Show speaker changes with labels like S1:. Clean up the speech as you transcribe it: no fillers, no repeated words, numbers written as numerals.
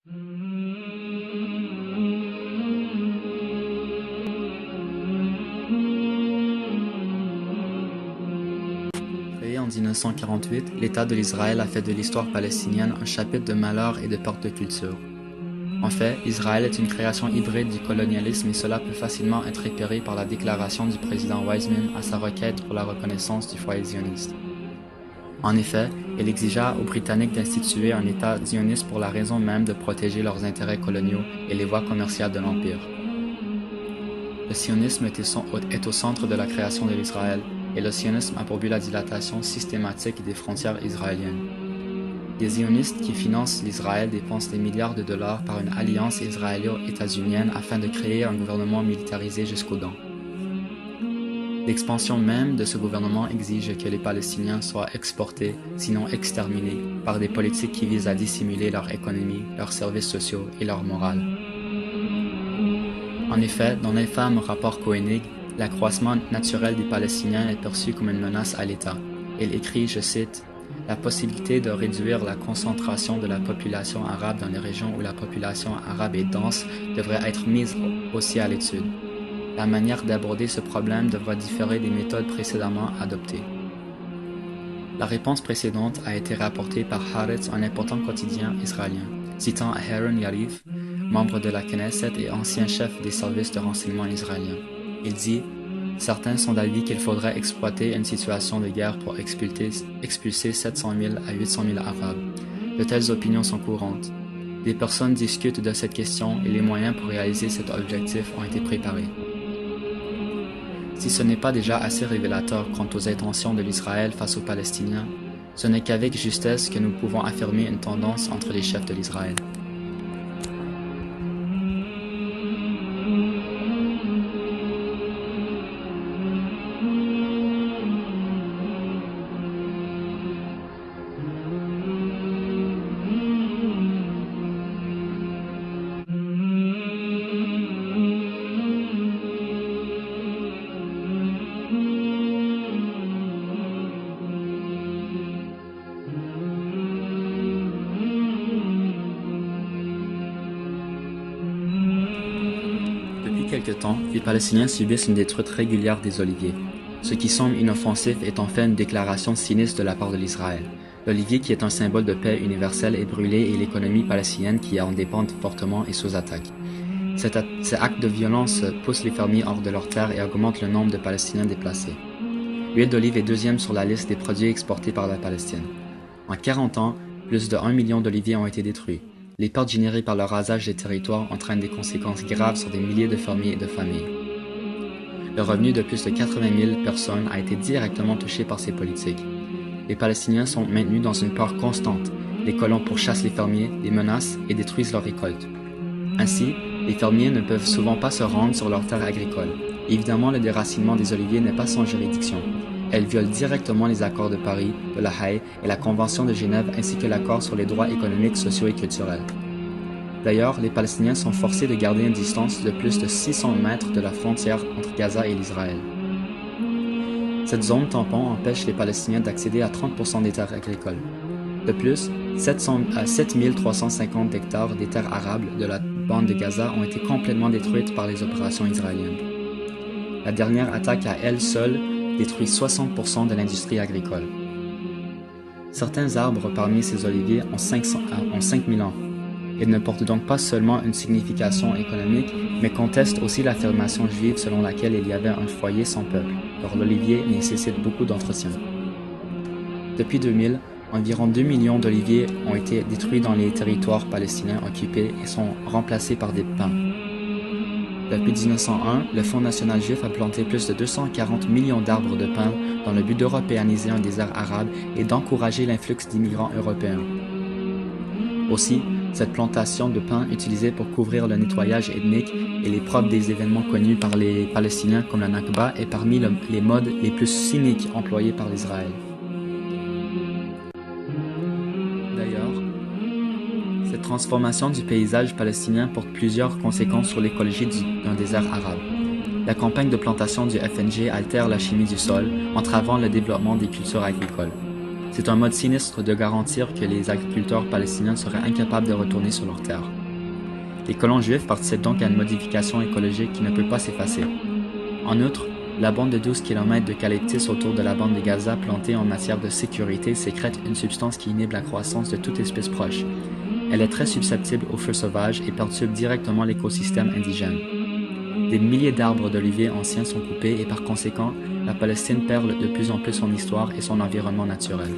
S1: Créé en 1948, l'État de l'Israël a fait de l'histoire palestinienne un chapitre de malheur et de porte de culture. En fait, Israël est une création hybride du colonialisme et cela peut facilement être repéré par la déclaration du président Weizmann à sa requête pour la reconnaissance du foyer zioniste. En effet, il exigea aux Britanniques d'instituer un État zioniste pour la raison même de protéger leurs intérêts coloniaux et les voies commerciales de l'Empire. Le sionisme est au centre de la création de l'Israël, et le sionisme a pour but la dilatation systématique des frontières israéliennes. Les zionistes qui financent l'Israël dépensent des milliards de dollars par une alliance israélo-états-unienne afin de créer un gouvernement militarisé jusqu'aux dents. L'expansion même de ce gouvernement exige que les Palestiniens soient exportés, sinon exterminés, par des politiques qui visent à dissimuler leur économie, leurs services sociaux et leur morale. En effet, dans l'infâme rapport Koenig, l'accroissement naturel des Palestiniens est perçu comme une menace à l'État. Il écrit, je cite, « La possibilité de réduire la concentration de la population arabe dans les régions où la population arabe est dense devrait être mise aussi à l'étude. La manière d'aborder ce problème devra différer des méthodes précédemment adoptées. » La réponse précédente a été rapportée par Haaretz, un important quotidien israélien, citant Aaron Yariv, membre de la Knesset et ancien chef des services de renseignement israéliens. Il dit « Certains sont d'avis qu'il faudrait exploiter une situation de guerre pour expulser 700 000 à 800 000 Arabes. De telles opinions sont courantes. Des personnes discutent de cette question et les moyens pour réaliser cet objectif ont été préparés. » Si ce n'est pas déjà assez révélateur quant aux intentions de l'Israël face aux Palestiniens, ce n'est qu'avec justesse que nous pouvons affirmer une tendance entre les chefs de l'Israël. Depuis quelque temps, les Palestiniens subissent une détruite régulière des oliviers. Ce qui semble inoffensif est en fait une déclaration sinistre de la part de l'Israël. L'olivier qui est un symbole de paix universelle est brûlé et l'économie palestinienne qui en dépend fortement est sous attaque. Ces actes de violence poussent les fermiers hors de leurs terres et augmentent le nombre de Palestiniens déplacés. L'huile d'olive est deuxième sur la liste des produits exportés par la Palestine. En 40 ans, plus de 1 million d'oliviers ont été détruits. Les pertes générées par le rasage des territoires entraînent des conséquences graves sur des milliers de fermiers et de familles. Le revenu de plus de 80 000 personnes a été directement touché par ces politiques. Les Palestiniens sont maintenus dans une peur constante. Les colons pourchassent les fermiers, les menacent et détruisent leurs récoltes. Ainsi, les fermiers ne peuvent souvent pas se rendre sur leurs terres agricoles. Évidemment, le déracinement des oliviers n'est pas sans juridiction. Elle viole directement les accords de Paris, de La Haye et la Convention de Genève ainsi que l'accord sur les droits économiques, sociaux et culturels. D'ailleurs, les Palestiniens sont forcés de garder une distance de plus de 600 mètres de la frontière entre Gaza et l'Israël. Cette zone tampon empêche les Palestiniens d'accéder à 30% des terres agricoles. De plus, 7350 hectares des terres arables de la bande de Gaza ont été complètement détruites par les opérations israéliennes. La dernière attaque à elle seule détruit 60% de l'industrie agricole. Certains arbres parmi ces oliviers ont 5000 ans. Ils ne portent donc pas seulement une signification économique, mais contestent aussi l'affirmation juive selon laquelle il y avait un foyer sans peuple, car l'olivier nécessite beaucoup d'entretien. Depuis 2000, environ 2 millions d'oliviers ont été détruits dans les territoires palestiniens occupés et sont remplacés par des pins. Depuis 1901, le Fonds national juif a planté plus de 240 millions d'arbres de pins dans le but d'européaniser un désert arabe et d'encourager l'influx d'immigrants européens. Aussi, cette plantation de pins utilisée pour couvrir le nettoyage ethnique et les preuves des événements connus par les Palestiniens comme la Nakba est parmi les modes les plus cyniques employés par l'Israël. D'ailleurs, cette transformation du paysage palestinien porte plusieurs conséquences sur l'écologie d'un désert arabe. La campagne de plantation du FNG altère la chimie du sol, entravant le développement des cultures agricoles. C'est un mode sinistre de garantir que les agriculteurs palestiniens seraient incapables de retourner sur leurs terres. Les colons juifs participent donc à une modification écologique qui ne peut pas s'effacer. En outre, la bande de 12 km d'eucalyptus autour de la bande de Gaza plantée en matière de sécurité sécrète une substance qui inhibe la croissance de toute espèce proche. Elle est très susceptible aux feux sauvages et perturbe directement l'écosystème indigène. Des milliers d'arbres d'oliviers anciens sont coupés et par conséquent, la Palestine perd de plus en plus son histoire et son environnement naturel.